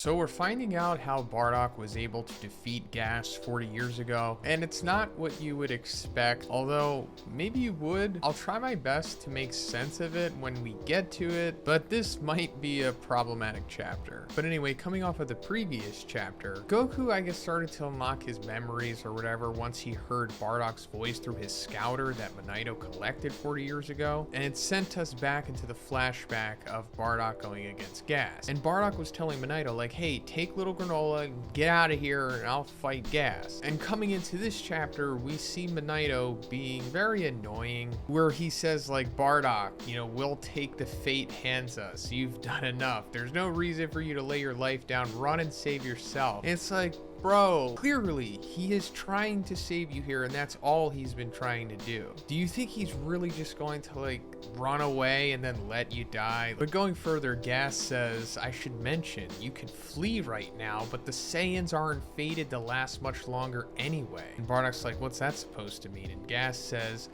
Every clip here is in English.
So we're finding out how Bardock was able to defeat Gas 40 years ago, and it's not what you would expect, although maybe you would. I'll try my best to make sense of it when we get to it, but this might be a problematic chapter. But anyway, coming off of the previous chapter, Goku, I guess, started to unlock his memories or whatever once he heard Bardock's voice through his scouter that Manito collected 40 years ago, and it sent us back into the flashback of Bardock going against Gas. And Bardock was telling Manito, like, hey, take little granola, get out of here, and I'll fight Gas. And coming into this chapter, we see Manito being very annoying, where he says, like, Bardock, we'll take the fate hands us. You've done enough. There's no reason for you to lay your life down. Run and save yourself. And it's like, bro, clearly he is trying to save you here, and that's all he's been trying to do. Do you think he's really just going to, like, run away and then let you die? But going further, Gas says, I should mention, you can flee right now, but the Saiyans aren't fated to last much longer anyway. And Bardock's like, what's that supposed to mean? And Gas says,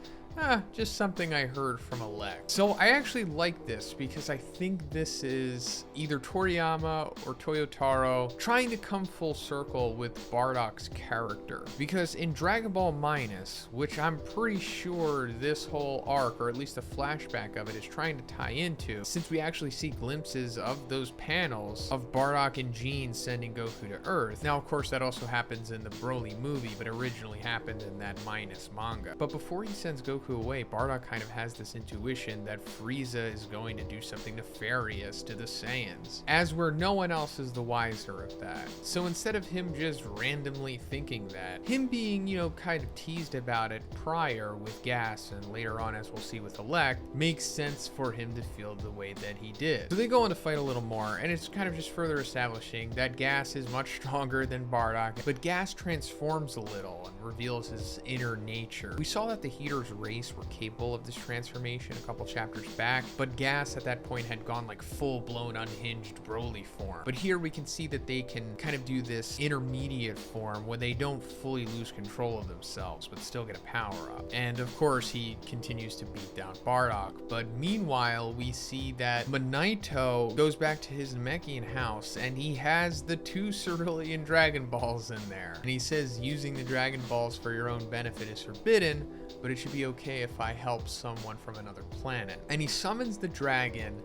just something I heard from Elect. So I actually like this because I think this is either Toriyama or Toyotaro trying to come full circle with Bardock's character. Because in Dragon Ball Minus, which I'm pretty sure this whole arc, or at least a flashback of it, is trying to tie into, since we actually see glimpses of those panels of Bardock and Jean sending Goku to Earth. Now, of course, that also happens in the Broly movie, but originally happened in that Minus manga. But before he sends Goku away, Bardock kind of has this intuition that Frieza is going to do something nefarious to the Saiyans, as where no one else is the wiser of that. So instead of him just randomly thinking that, him being, kind of teased about it prior with Gas and later on, as we'll see with Elect, makes sense for him to feel the way that he did. So they go on to fight a little more, and it's kind of just further establishing that Gas is much stronger than Bardock, but Gas transforms a little and reveals his inner nature. We saw that the Heaters race were capable of this transformation a couple chapters back, but Gas at that point had gone like full-blown unhinged Broly form. But here we can see that they can kind of do this intermediate form where they don't fully lose control of themselves, but still get a power-up. And of course, he continues to beat down Bardock. But meanwhile, we see that Manito goes back to his Namekian house, and he has the 2 Cerulean Dragon Balls in there. And he says using the Dragon Balls for your own benefit is forbidden, but it should be okay if I help someone from another planet. And he summons the dragon,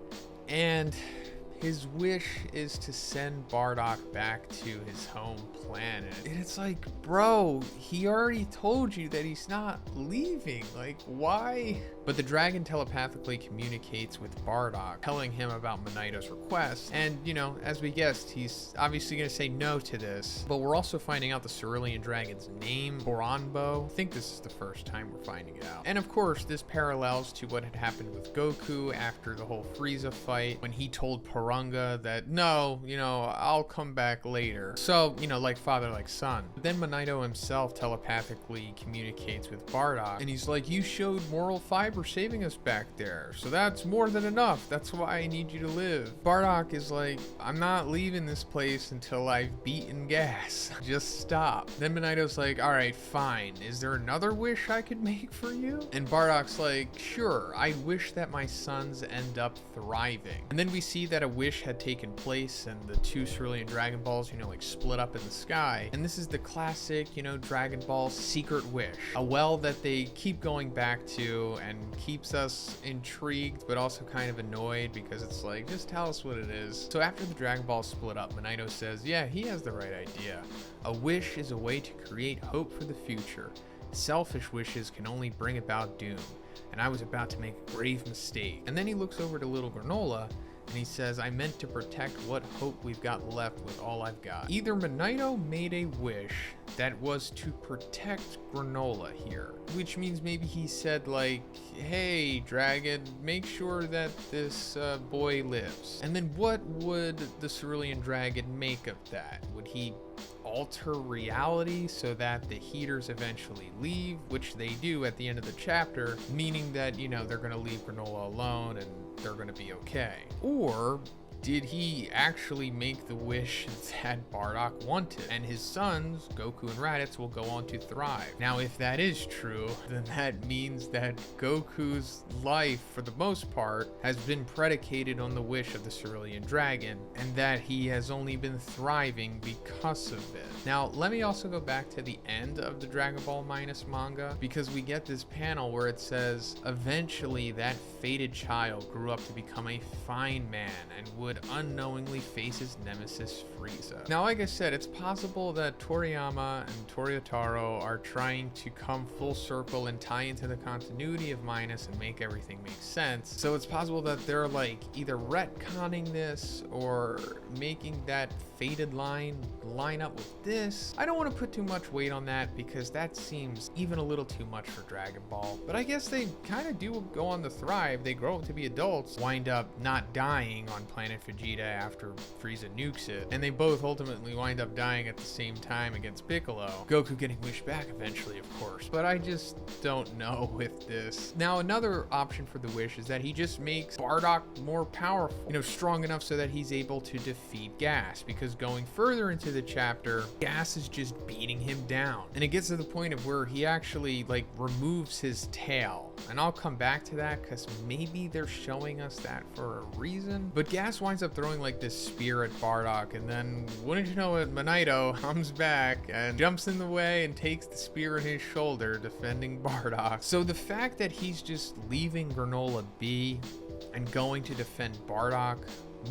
and his wish is to send Bardock back to his home planet. And it's like, bro, he already told you that he's not leaving. Like, why? But the dragon telepathically communicates with Bardock, telling him about Manito's request. And, as we guessed, he's obviously going to say no to this. But we're also finding out the Cerulean Dragon's name, Boranbo. I think this is the first time we're finding it out. And of course, this parallels to what had happened with Goku after the whole Frieza fight, when he told Porunga that, no, I'll come back later. So, like father, like son. But then Manito himself telepathically communicates with Bardock, and he's like, you showed moral fiber saving us back there, so that's more than enough. That's why I need you to live. Bardock is like, I'm not leaving this place until I've beaten Gas. Just stop. Then Manito's like, all right, fine. Is there another wish I could make for you? And Bardock's like, sure, I wish that my sons end up thriving. And then we see that a wish had taken place, and the 2 Cerulean Dragon Balls, like split up in the sky. And this is the classic, Dragon Ball secret wish. A well that they keep going back to, and keeps us intrigued but also kind of annoyed because it's like, just tell us what it is. So after the Dragon Balls split up, Manito says, yeah, he has the right idea. A wish is a way to create hope for the future. Selfish wishes can only bring about doom, and I was about to make a grave mistake. And then he looks over to little Granola, and he says, I meant to protect what hope we've got left with all I've got. Either Manito made a wish that was to protect Granola here, which means maybe he said like, hey, dragon, make sure that this boy lives. And then what would the Cerulean Dragon make of that? Would he alter reality so that the Heaters eventually leave, which they do at the end of the chapter, meaning that, they're going to leave Granola alone and they're going to be okay? Or did he actually make the wish that Bardock wanted? And his sons, Goku and Raditz, will go on to thrive. Now, if that is true, then that means that Goku's life, for the most part, has been predicated on the wish of the Cerulean Dragon, and that he has only been thriving because of it. Now, let me also go back to the end of the Dragon Ball Minus manga, because we get this panel where it says, eventually that fated child grew up to become a fine man and would unknowingly face his nemesis Frieza. Now, like I said, it's possible that Toriyama and Toriotaro are trying to come full circle and tie into the continuity of Minus and make everything make sense. So it's possible that they're like either retconning this or making that fated line up with this. I don't want to put too much weight on that because that seems even a little too much for Dragon Ball. But I guess they kind of do go on to thrive. They grow up to be adults, wind up not dying on planet Vegeta after Frieza nukes it, and they both ultimately wind up dying at the same time against Piccolo. Goku getting wished back eventually, of course, but I just don't know with this. Now, another option for the wish is that he just makes Bardock more powerful, strong enough so that he's able to defeat Gas, because going further into the chapter, Gas is just beating him down, and it gets to the point of where he actually removes his tail, and I'll come back to that because maybe they're showing us that for a reason. But Gas winds up throwing this spear at Bardock, and then wouldn't you know it, Manito comes back and jumps in the way and takes the spear in his shoulder, defending Bardock. So the fact that he's just leaving Granola be and going to defend Bardock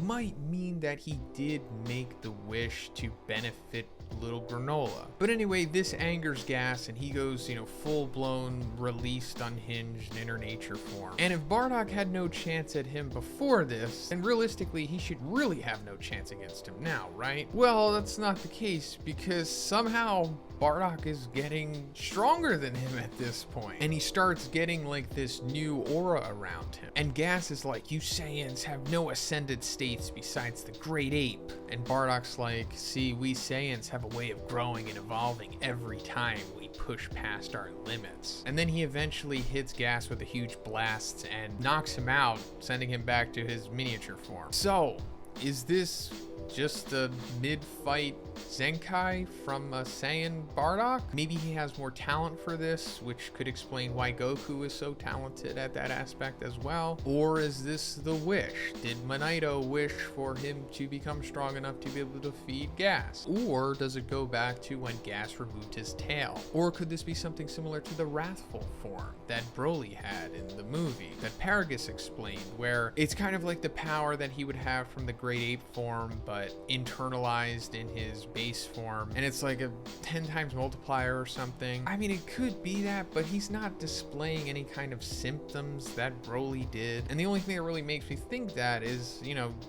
might mean that he did make the wish to benefit little Granola. But anyway, this angers Gas, and he goes, full-blown, released, unhinged, inner nature form. And if Bardock had no chance at him before this, then realistically, he should really have no chance against him now, right? Well, that's not the case, because somehow Bardock is getting stronger than him at this point, and he starts getting this new aura around him. And Gas is like, you Saiyans have no ascended states besides the Great Ape. And Bardock's like, see, we Saiyans have a way of growing and evolving every time we push past our limits. And then he eventually hits Gas with a huge blast and knocks him out, sending him back to his miniature form. So, is this just a mid-fight Zenkai from a Saiyan Bardock? Maybe he has more talent for this, which could explain why Goku is so talented at that aspect as well. Or is this the wish? Did Manito wish for him to become strong enough to be able to defeat Gas? Or does it go back to when Gas removed his tail? Or could this be something similar to the wrathful form that Broly had in the movie that Paragus explained, where it's kind of like the power that he would have from the Great Ape form, but internalized in his base form, and it's like a 10 times multiplier or something. I mean, it could be that, but he's not displaying any kind of symptoms that Broly did. And the only thing that really makes me think that is,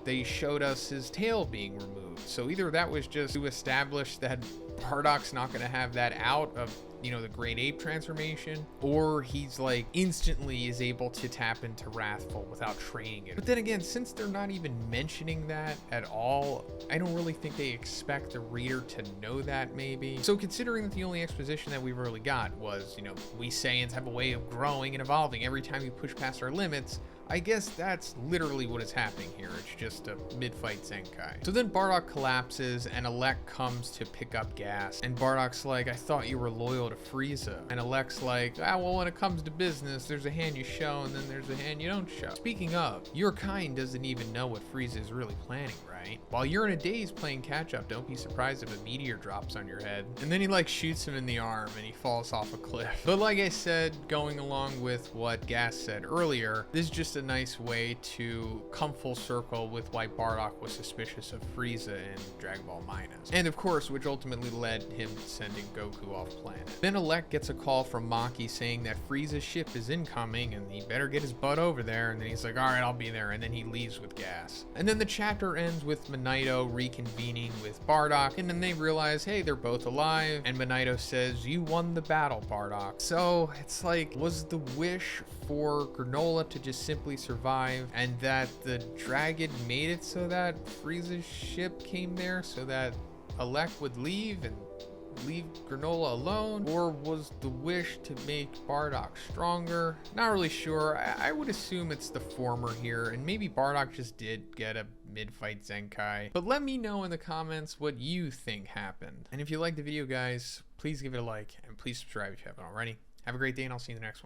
they showed us his tail being removed. So either that was just to establish that Bardock's not going to have that out of the Great Ape transformation, or he's instantly is able to tap into Wrathful without training it. But then again, since they're not even mentioning that at all, I don't really think they expect the reader to know that, maybe. So considering that the only exposition that we really got was, we Saiyans have a way of growing and evolving every time we push past our limits, I guess that's literally what is happening here. It's just a mid-fight Zenkai. So then Bardock collapses and Elec comes to pick up Gas. And Bardock's like, I thought you were loyal to Frieza. And Alec's like, well, when it comes to business, there's a hand you show and then there's a hand you don't show. Speaking of, your kind doesn't even know what Frieza is really planning, right? While you're in a daze playing catch-up, don't be surprised if a meteor drops on your head. And then he shoots him in the arm and he falls off a cliff. But like I said, going along with what Gas said earlier, this is just a nice way to come full circle with why Bardock was suspicious of Frieza in Dragon Ball Minus. And of course, which ultimately led him sending Goku off planet. Then Elec gets a call from Maki saying that Frieza's ship is incoming and he better get his butt over there. And then he's like, all right, I'll be there. And then he leaves with Gas. And then the chapter ends with Manito reconvening with Bardock. And then they realize, hey, they're both alive. And Manito says, you won the battle, Bardock. So it's was the wish for Granola to just simply survive, and that the dragon made it so that Frieza's ship came there so that Elec would leave, and leave Granola alone, or was the wish to make Bardock stronger? Not really sure. I would assume it's the former here, and maybe Bardock just did get a mid-fight Zenkai. But let me know in the comments what you think happened. And if you liked the video, guys, please give it a like, and please subscribe if you haven't already. Have a great day, and I'll see you in the next one.